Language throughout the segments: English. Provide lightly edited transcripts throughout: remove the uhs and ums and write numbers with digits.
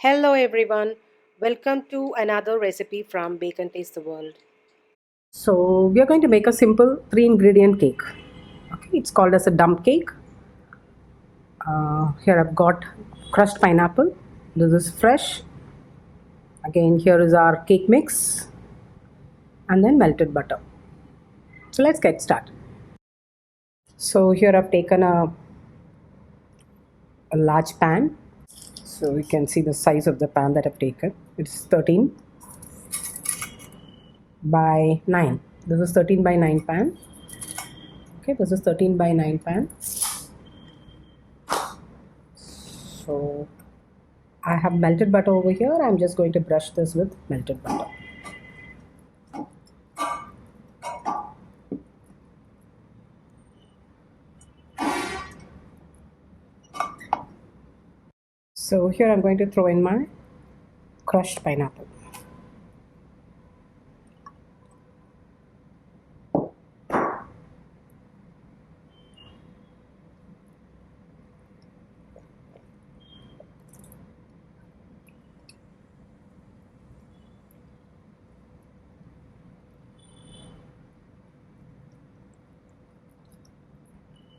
Hello everyone, welcome to another recipe from Bake and Taste the World. So we are going to make a simple 3 ingredient cake. Okay, it's called as a dump cake. Here I've got crushed pineapple. This is fresh. Again, here is our cake mix and then melted butter. So let's get started. So here I've taken a large pan. So you can see the size of the pan that I've taken. It's 13 by 9. This is 13 by 9 pan. Okay, this is 13 by 9 pan. So I have melted butter over here. I'm just going to brush this with melted butter. So here I'm going to throw in my crushed pineapple.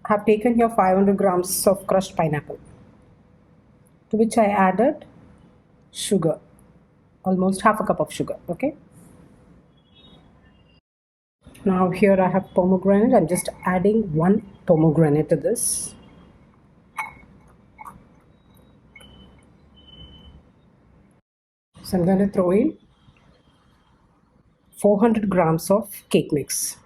I have taken here 500 grams of crushed pineapple, to which I added sugar, almost half a cup of sugar. Okay. Now here I have pomegranate. I'm just adding one pomegranate to this. So I'm going to throw in 400 grams of cake mix.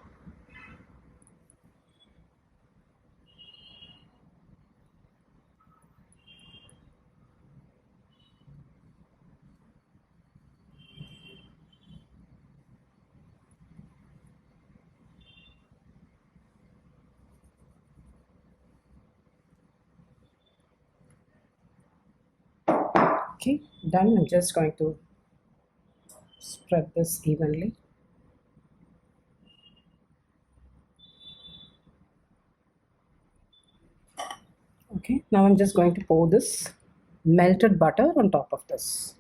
Okay, done. I'm just going to spread this evenly. Okay, now I'm just going to pour this melted butter on top of this.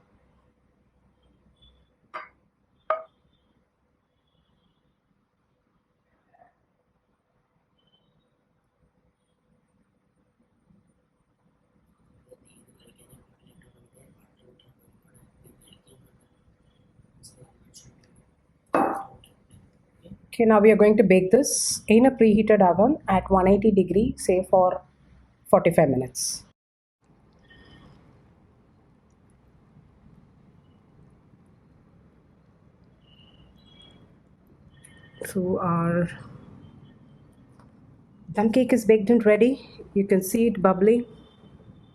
Okay, now we are going to bake this in a preheated oven at 180 degree, say for 45 minutes. So our dump cake is baked and ready. You can see it bubbling,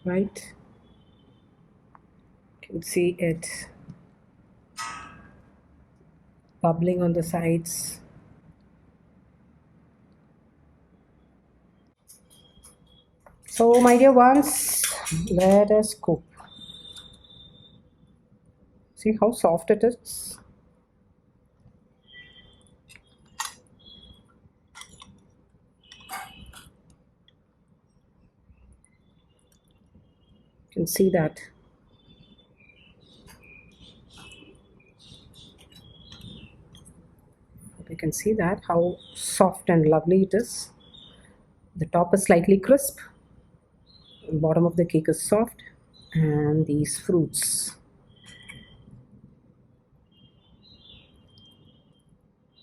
right? You can see it bubbling on the sides. So my dear ones, let us cook. See how soft it is? You can see that. You can see that how soft and lovely it is. The top is slightly crisp. The bottom of the cake is soft, and these fruits,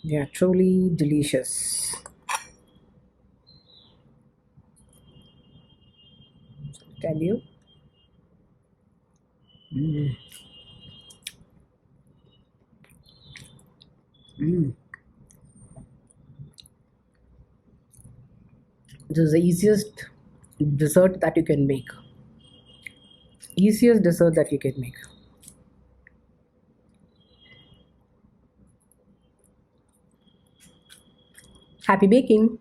they are truly delicious. I tell you. Mm. Mm. This is the easiest dessert that you can make. Easiest dessert that you can make. Happy baking!